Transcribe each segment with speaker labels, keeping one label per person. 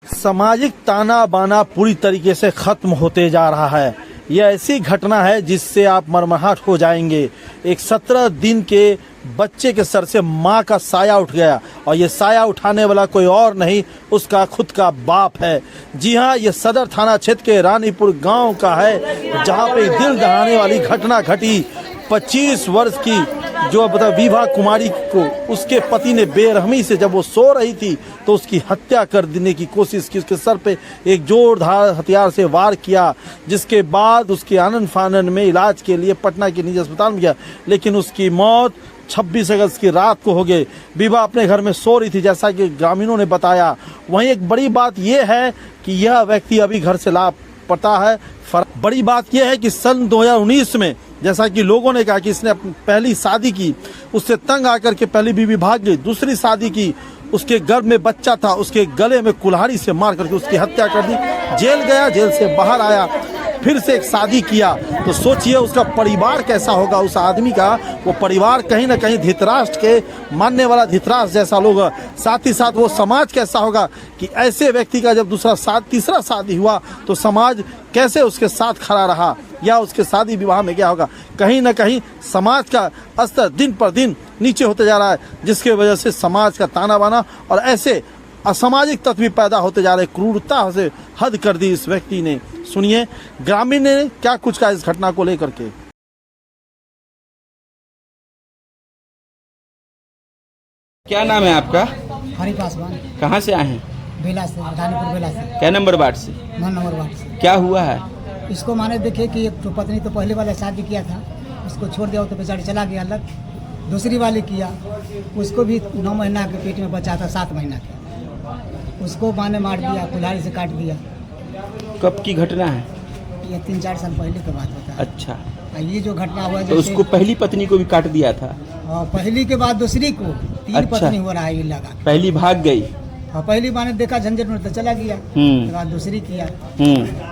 Speaker 1: सामाजिक ताना बाना पूरी तरीके से खत्म होते जा रहा है। यह ऐसी घटना है जिससे आप मरमराहट हो जाएंगे। एक 17 दिन के बच्चे के सर से मां का साया उठ गया और ये साया उठाने वाला कोई और नहीं, उसका खुद का बाप है। जी हाँ, ये सदर थाना क्षेत्र के रानीपुर गांव का है, जहां पे दिल दहाड़ने वाली घटना घटी। 25 वर्ष की जो बता विभा कुमारी को उसके पति ने बेरहमी से, जब वो सो रही थी तो उसकी हत्या कर देने की कोशिश की। उसके सर पे एक जोरदार हथियार से वार किया, जिसके बाद उसके आनन फानन में इलाज के लिए पटना के निजी अस्पताल में गया, लेकिन उसकी मौत 26 अगस्त की रात को हो गई। विभा अपने घर में सो रही थी, जैसा कि ग्रामीणों ने बताया। वहीं एक बड़ी बात यह है कि यह व्यक्ति अभी घर से लापता है। बड़ी बात यह है कि सन 2019 में, जैसा कि लोगों ने कहा कि इसने अपनी पहली शादी की, उससे तंग आकर के पहली बीवी भाग गई। दूसरी शादी की, उसके गर्भ में बच्चा था, उसके गले में कुल्हाड़ी से मार करके उसकी हत्या कर दी। जेल गया, जेल से बाहर आया, फिर से एक शादी किया। तो सोचिए उसका परिवार कैसा होगा उस आदमी का। वो परिवार कहीं ना कहीं धृतराष्ट्र के मानने वाला धृतराष्ट्र जैसा लोग। साथ ही साथ वो समाज कैसा होगा कि ऐसे व्यक्ति का जब तीसरा शादी हुआ तो समाज कैसे उसके साथ खड़ा रहा, या उसके शादी विवाह में क्या होगा। कहीं ना कहीं समाज का स्तर दिन पर दिन नीचे होते जा रहा है, जिसके वजह से समाज का ताना बाना और ऐसे असामाजिक तत्व भी पैदा होते जा रहे। क्रूरता से हद कर दी इस व्यक्ति ने। सुनिए ग्रामीण ने क्या कुछ कहा इस घटना को लेकर के।
Speaker 2: क्या नाम है आपका?
Speaker 3: हरि पासवान।
Speaker 2: कहाँ से आए हैं?
Speaker 3: बेला से, रानीपुर बेला से।
Speaker 2: क्या नंबर वार्ड से?
Speaker 3: 9 नंबर वार्ड से।
Speaker 2: क्या हुआ है?
Speaker 3: इसको माने देखिए कि एक तो पत्नी तो पहले वाला शादी किया था, उसको छोड़ दिया तो बेचारी चला गया अलग। दूसरी वाली किया, उसको भी 9 महीना के पेट में बचा था, 7 महीना के, उसको माने मार दिया, कुल्हाड़ी से काट दिया।
Speaker 2: कब की घटना है?
Speaker 3: ये 3-4 साल पहले की बात होता है।
Speaker 2: अच्छा,
Speaker 3: ये जो घटना हुआ
Speaker 2: तो उसको पहली पत्नी को भी काट दिया था?
Speaker 3: पहली के बाद दूसरी को 3
Speaker 2: अच्छा।
Speaker 3: पत्नी हो रहा है ये लगा।
Speaker 2: पहली भाग गई?
Speaker 3: हाँ, पहली माने देखा झंझट में तो चला गया, उसके बाद दूसरी किया,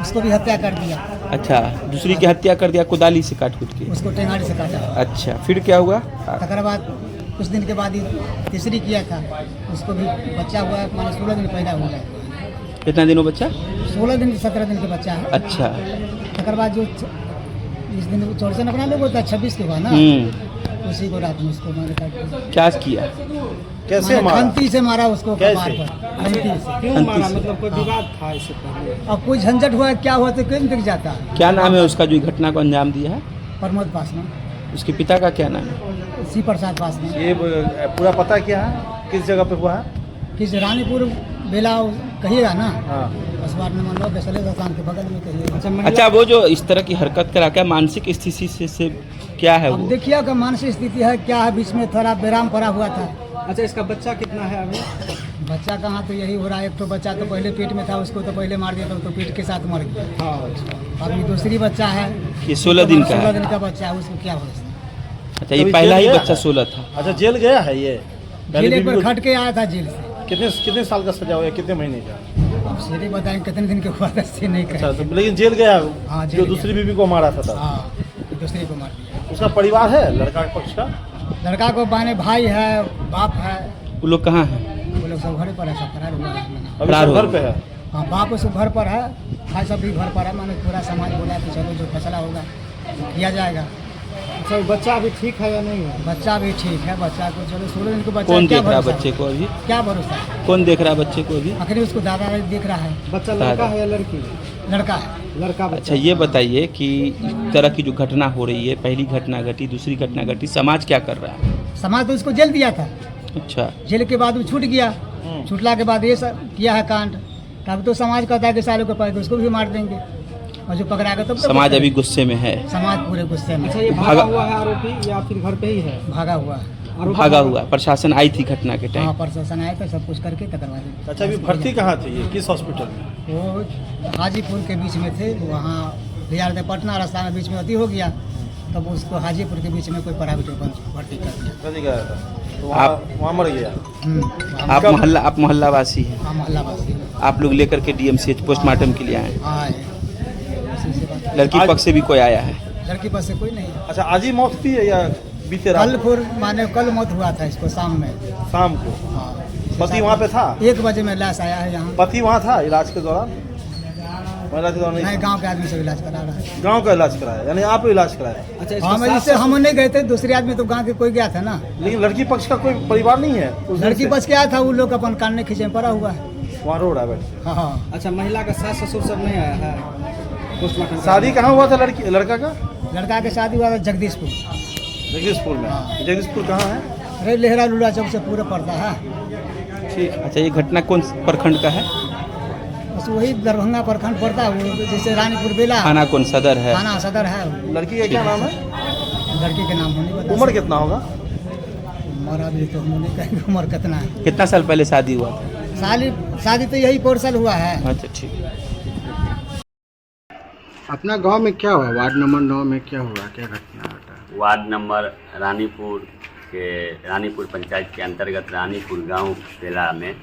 Speaker 3: उसको भी हत्या कर दिया।
Speaker 2: अच्छा, दूसरी की हत्या कर दिया कुदाली से काट कूट के?
Speaker 3: उसको टेंगाड़ी से काटा।
Speaker 2: अच्छा, फिर क्या हुआ?
Speaker 3: तकर बाद कुछ दिन के बाद ही तीसरी किया था, उसको भी बच्चा हुआ, माने 16 दिन पैदा हो गया।
Speaker 2: कितना दिन हो बच्चा?
Speaker 3: 16 दिन 17 दिन के बच्चा है।
Speaker 2: अच्छा,
Speaker 3: तकर बाद जो इस दिन चौरसन अपना लोग होता है 26 के बाद ना, उसी को रात में उसको मारे काट दिया।
Speaker 2: क्या किया?
Speaker 1: कैसे मारा?
Speaker 3: खंती से मारा उसको।
Speaker 1: कैसे?
Speaker 3: खंती से।
Speaker 2: क्यों मारा?
Speaker 3: मतलब कोई विवाद था इससे पहले? अब कोई झंझट हुआ, क्या हुआ तो क्यों दिख जाता है।
Speaker 2: क्या नाम है उसका जो घटना को अंजाम दिया है?
Speaker 3: प्रमोद पासवान।
Speaker 2: उसके पिता का क्या नाम है?
Speaker 3: सी प्रसाद पासवान।
Speaker 1: ये पूरा पता क्या है, किस जगह पे हुआ है?
Speaker 3: किस रानीपुर बेला कहिएगा ना,
Speaker 1: हाँ।
Speaker 3: वार्ड नंबर 9 बेसले दुकान के बगल में कहिएगा।
Speaker 2: अच्छा, वो जो इस तरह की हरकत करा, क्या मानसिक स्थिति से क्या है
Speaker 3: अब
Speaker 2: वो?
Speaker 3: देखिए का मानसिक स्थिति है क्या है, बीच में थोड़ा विराम पड़ा हुआ था।
Speaker 4: अच्छा, इसका बच्चा कितना है अभी?
Speaker 3: बच्चा कहाँ, तो यही हो रहा है। एक तो बच्चा तो पहले पेट में था, उसको तो पहले मार दिया था, तो पेट के साथ मर गया।
Speaker 4: हाँ,
Speaker 3: अभी दूसरी बच्चा है,
Speaker 2: ये 16 दिन का
Speaker 3: 16
Speaker 2: है?
Speaker 3: दिन का बच्चा है, उसको क्या हो।
Speaker 2: अच्छा, ये
Speaker 1: अभी
Speaker 2: पहला
Speaker 1: जेल
Speaker 2: ही
Speaker 1: गया
Speaker 2: बच्चा
Speaker 1: है?
Speaker 2: 16 था?
Speaker 1: अच्छा, जेल गया है ये? पहले
Speaker 3: जेल एक
Speaker 1: बीवी
Speaker 3: बार
Speaker 1: को
Speaker 3: खट के आया था जेल से।
Speaker 1: कितने साल का सजा हुआ, कितने महीने का?
Speaker 3: अब सीधे बताएं कितने दिन के बाद से नहीं
Speaker 1: अच्छा,
Speaker 3: करें।
Speaker 1: तो लेकिन जेल गया
Speaker 3: हाँ, जेल
Speaker 1: जो
Speaker 3: गया।
Speaker 1: दूसरी बीवी को मारा था तब।
Speaker 3: हाँ, दूसरी को मार दिया।
Speaker 1: उसका परिवार है, लड़का के पक्ष का?
Speaker 3: लड़का को बाने भाई है, बाप है,
Speaker 2: वो लोग कहाँ हैं?
Speaker 3: वो लोग सब घर पर है, सब फरार हुआ है।
Speaker 1: अभी
Speaker 2: फरार
Speaker 1: सब
Speaker 2: हो
Speaker 1: घर पे है?
Speaker 3: हाँ, बाप सब घर पर है, भाई सब भी घर पर है। माने पूरा समाज बोला कि चलो जो फैसला होगा किया जाएगा।
Speaker 4: अच्छा, बच्चा अभी ठीक है या नहीं है?
Speaker 3: बच्चा भी ठीक है, बच्चा को चलो 16 दिन को बच्चा।
Speaker 2: कौन
Speaker 3: क्या
Speaker 2: देख रहा है
Speaker 3: भरोसा
Speaker 2: बच्चे को अभी?
Speaker 3: क्या भरोसा है?
Speaker 2: कौन देख रहा है बच्चे को अभी?
Speaker 3: आखिर उसको दादा देख रहा है।
Speaker 4: बच्चा लड़का है या लड़की?
Speaker 3: लड़का है।
Speaker 4: लड़का बच्चा।
Speaker 2: अच्छा, ये बताइए कि इस तरह की जो घटना हो रही है, पहली घटना घटी, दूसरी घटना घटी, समाज क्या कर रहा है?
Speaker 3: समाज तो उसको जेल दिया था,
Speaker 2: अच्छा,
Speaker 3: जेल के बाद वो छूट गया। छूटला के बाद ये सब किया है कांड। तब तो समाज कहता है कि सालों को पकड़ उसको भी मार देंगे, और जो पकड़ाएगा तब तो
Speaker 2: समाज अभी गुस्से में है?
Speaker 3: समाज पूरे गुस्से में।
Speaker 4: अच्छा, ये भागा हुआ है आरोपी या फिर घर पे ही है?
Speaker 3: भागा हुआ है।
Speaker 4: आरोपी
Speaker 2: भागा हुआ? प्रशासन आई थी घटना के टाइम?
Speaker 3: हाँ, प्रशासन आया था, सब कुछ करके करवा दिया।
Speaker 1: अच्छा, अभी भर्ती कहाँ थी ये, किस हॉस्पिटल में?
Speaker 3: वो हाजीपुर के बीच में थे, वहाँ बिहार पटना रास्ता में बीच में अति हो गया, तब उसको हाजीपुर के बीच में कोई प्राइवेट भर्ती कर दिया।
Speaker 1: कभी गया था तो
Speaker 2: आप-
Speaker 1: वहाँ मर गया।
Speaker 2: आप मोहल्ला वासी हैं?
Speaker 3: हाँ, मोहल्ला वासी।
Speaker 2: आप लोग लेकर के DMCH पोस्टमार्टम के लिए आए?
Speaker 3: हाँ, उसी से बात।
Speaker 2: लड़की पक्ष से भी कोई आया है?
Speaker 3: लड़की पास से कोई नहीं है।
Speaker 1: अच्छा, आज ही मौत थी या बीते रात?
Speaker 3: कल फिर माने कल मौत हुआ था इसको शाम में।
Speaker 1: शाम को?
Speaker 3: हाँ,
Speaker 1: पति वहाँ पे था?
Speaker 3: 1 बजे में लाश आया है यहाँ।
Speaker 1: पति वहाँ था इलाज के दौरान? महिला के दौरान
Speaker 3: नहीं,
Speaker 1: नहीं?
Speaker 3: गांव के आदमी से इलाज करा रहा है।
Speaker 1: गांव का इलाज कराया, यानी आप इलाज कराया?
Speaker 4: अच्छा,
Speaker 3: हम इससे हम नहीं गए थे, दूसरे आदमी तो गांव के कोई गया था ना।
Speaker 1: लेकिन लड़की पक्ष का कोई परिवार नहीं है उस दिन
Speaker 3: लड़की
Speaker 1: से?
Speaker 3: बच के आया था, वो लोग अपन कान में खींचे में पड़ा हुआ है।
Speaker 1: वहाँ रो रहा है बैठ के।
Speaker 3: हाँ हाँ।
Speaker 4: अच्छा, महिला का सास ससुर सब नहीं आया है पोस्टमार्टम?
Speaker 1: शादी कहाँ हुआ था लड़का का?
Speaker 3: लड़का के शादी हुआ था जगदीशपुर।
Speaker 1: जगदीशपुर में? जगदीशपुर कहाँ है?
Speaker 3: अरे लेहरा लुला चौक से पूरा पड़ता है।
Speaker 1: ठीक।
Speaker 2: अच्छा, ये घटना कौन प्रखंड का है?
Speaker 3: बस वही दरभंगा प्रखंड पड़ता है, वो जैसे रानीपुर बेला
Speaker 2: थाना कौन सदर है?
Speaker 3: थाना सदर है।
Speaker 1: लड़की का क्या नाम है?
Speaker 3: लड़की के नाम होने बता।
Speaker 1: उम्र कितना होगा?
Speaker 3: उम्र अभी तो हमने कहीं उम्र कितना है।
Speaker 2: कितना साल पहले शादी हुआ था?
Speaker 3: शादी तो यही 4 साल हुआ है।
Speaker 2: अच्छा, ठीक।
Speaker 4: अपना गांव में क्या हुआ? वार्ड नंबर 9 में क्या हुआ, क्या घटना घटा?
Speaker 5: वार्ड नंबर रानीपुर पंचायत के अंतर्गत रानीपुर गांव बेला में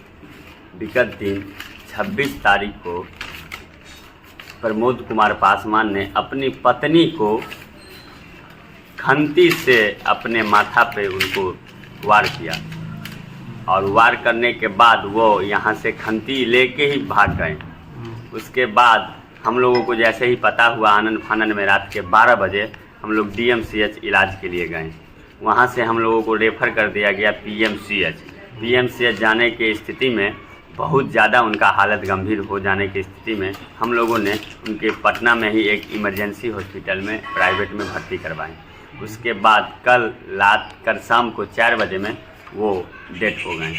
Speaker 5: विगत दिन 26 तारीख को प्रमोद कुमार पासवान ने अपनी पत्नी को खंती से अपने माथा पे उनको वार किया और वार करने के बाद वो यहाँ से खंती लेके ही भाग गए। उसके बाद हम लोगों को जैसे ही पता हुआ, आनन फानन में रात के 12 बजे हम लोग DMCH इलाज के लिए गए। वहाँ से हम लोगों को रेफ़र कर दिया गया PMCH जाने की स्थिति में बहुत ज़्यादा उनका हालत गंभीर हो जाने की स्थिति में हम लोगों ने उनके पटना में ही एक इमरजेंसी हॉस्पिटल में प्राइवेट में भर्ती करवाएं। उसके बाद कल शाम को 4 बजे में वो डेथ हो गए।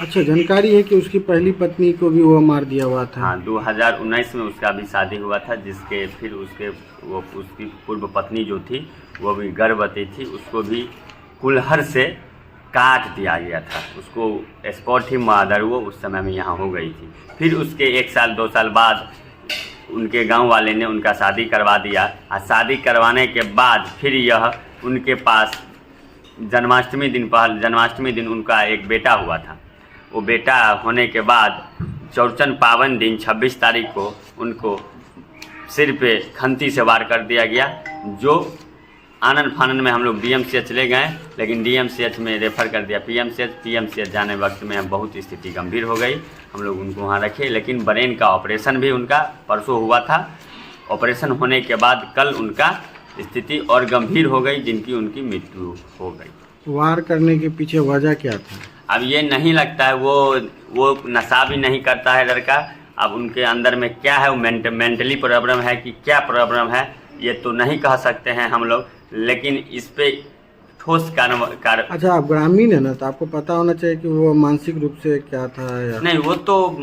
Speaker 4: अच्छा, जानकारी है कि उसकी पहली पत्नी को भी वो मार दिया हुआ था?
Speaker 5: हाँ, 2019 में उसका भी शादी हुआ था, जिसके फिर उसकी पूर्व पत्नी जो थी वो भी गर्भवती थी, उसको भी कुल्हड़ से काट दिया गया था। उसको स्पॉट ही मर्डर वो उस समय में यहाँ हो गई थी। फिर उसके 1 साल 2 साल बाद उनके गांव वाले ने उनका शादी करवा दिया और शादी करवाने के बाद फिर यह उनके पास जन्माष्टमी दिन उनका एक बेटा हुआ था। वो बेटा होने के बाद चौरचन पावन दिन 26 तारीख को उनको सिर पे खंती से वार कर दिया गया, जो आनन फानन में हम लोग DMCH ले गए, लेकिन DMCH में रेफ़र कर दिया PMCH जाने वक्त में बहुत स्थिति गंभीर हो गई। हम लोग उनको वहाँ रखे, लेकिन ब्रेन का ऑपरेशन भी उनका परसों हुआ था। ऑपरेशन होने के बाद कल उनका स्थिति और गंभीर हो गई, जिनकी उनकी मृत्यु हो गई।
Speaker 4: वार करने के पीछे वजह क्या था?
Speaker 5: अब ये नहीं लगता है, वो नशा भी नहीं करता है लड़का। अब उनके अंदर में क्या है, वो मेंटली प्रॉब्लम है कि क्या प्रॉब्लम है ये तो नहीं कह सकते हैं हम लोग, लेकिन इस पे ठोस कार्य।
Speaker 4: अच्छा, आप ग्रामीण है ना, तो आपको पता होना चाहिए कि वो मानसिक रूप से क्या था या
Speaker 5: नहीं। वो तो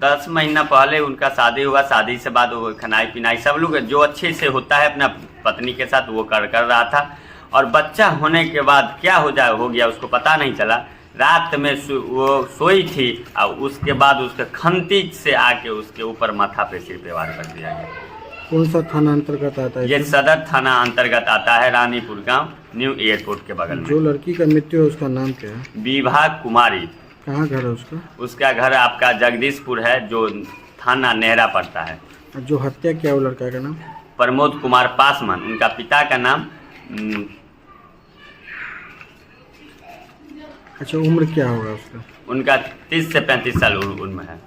Speaker 5: 10 महीना पहले उनका शादी हुआ, शादी से बाद वो खनाई पिनाई सब लोग जो अच्छे से होता है अपना पत्नी के साथ वो कर रहा था, और बच्चा होने के बाद क्या हो गया उसको पता नहीं चला। रात में वो सोई थी और उसके बाद उसके खंती से आके उसके ऊपर माथा पे सिर पे वार कर दिया गया।
Speaker 4: कौन सा थाना अंतर्गत आता है?
Speaker 5: ये सदर थाना अंतर्गत आता है, रानीपुर गांव, न्यू एयरपोर्ट के बगल में।
Speaker 4: जो लड़की का मृत्यु है उसका नाम क्या है?
Speaker 5: विभा कुमारी।
Speaker 4: कहाँ घर है उसका?
Speaker 5: उसका घर आपका जगदीशपुर है, जो थाना नेहरा पड़ता है।
Speaker 4: जो हत्या किया वो लड़का का नाम?
Speaker 5: प्रमोद कुमार पासवान। उनका पिता का नाम
Speaker 4: अच्छा, उम्र क्या होगा उसका?
Speaker 5: उनका 30 से 35 साल उम्र है।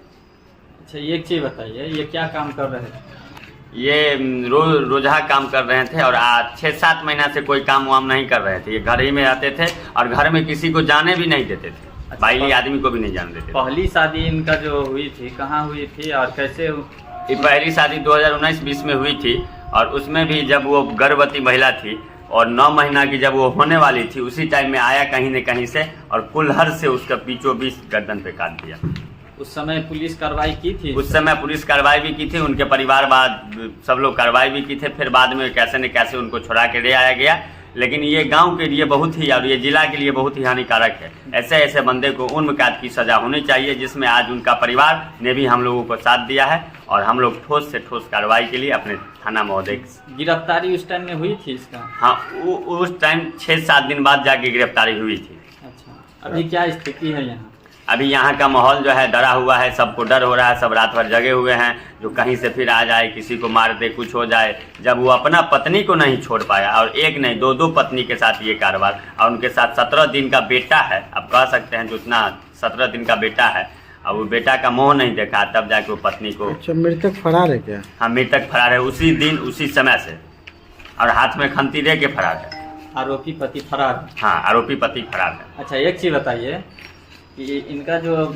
Speaker 6: अच्छा, एक चीज़ बताइए, ये क्या काम कर रहे थे?
Speaker 5: ये रोजा काम कर रहे थे और 6-7 महीना से कोई काम वाम नहीं कर रहे थे। ये घर ही में रहते थे और घर में किसी को जाने भी नहीं देते थे।
Speaker 6: अच्छा,
Speaker 5: बाइली आदमी को भी नहीं जाने देते थे।
Speaker 6: पहली शादी इनका जो हुई थी कहाँ हुई थी और कैसे?
Speaker 5: ये पहली शादी 2019-20 में हुई थी, और उसमें भी जब वो गर्भवती महिला थी और 9 महीना की जब वो होने वाली थी, उसी टाइम में आया कहीं न कहीं से और कुल्हड़ से उसका बीचों बीच गर्दन पे काट दिया।
Speaker 6: उस समय पुलिस कार्रवाई की थी?
Speaker 5: उस समय पुलिस कार्रवाई भी की थी, उनके परिवार बाद सब लोग कार्रवाई भी की थे। फिर बाद में कैसे न कैसे उनको छुड़ा के ले आया गया, लेकिन ये गांव के लिए बहुत ही और ये जिला के लिए बहुत ही हानिकारक है। ऐसे ऐसे बंदे को उम्र कैद की सज़ा होनी चाहिए, जिसमें आज उनका परिवार ने भी हम लोगों को साथ दिया है, और हम लोग ठोस से ठोस कार्रवाई के लिए अपने थाना महोदय।
Speaker 6: गिरफ्तारी उस टाइम में हुई थी इसका?
Speaker 5: हाँ, उस टाइम 6-7 दिन बाद जाके गिरफ्तारी हुई थी।
Speaker 6: अच्छा, अभी क्या स्थिति है यहाँ?
Speaker 5: अभी यहाँ का माहौल जो है डरा हुआ है, सबको डर हो रहा है, सब रात भर जगे हुए हैं, जो कहीं से फिर आ जाए, किसी को मार दे, कुछ हो जाए। जब वो अपना पत्नी को नहीं छोड़ पाया, और एक नहीं 2-2 पत्नी के साथ ये कारोबार, और उनके साथ 17 दिन का बेटा है, आप कह सकते हैं जो इतना 17 दिन का बेटा है। अब वो बेटा का मोह नहीं देखा, तब जाके वो पत्नी को।
Speaker 4: अच्छा, मृतक फरार है क्या?
Speaker 5: हाँ, मृतक फरार है उसी दिन उसी समय से, और हाथ में खंती रह के फरार है।
Speaker 6: आरोपी पति फरार है।
Speaker 5: हाँ, आरोपी पति फरार है।
Speaker 6: अच्छा, एक चीज़ बताइए कि इनका जो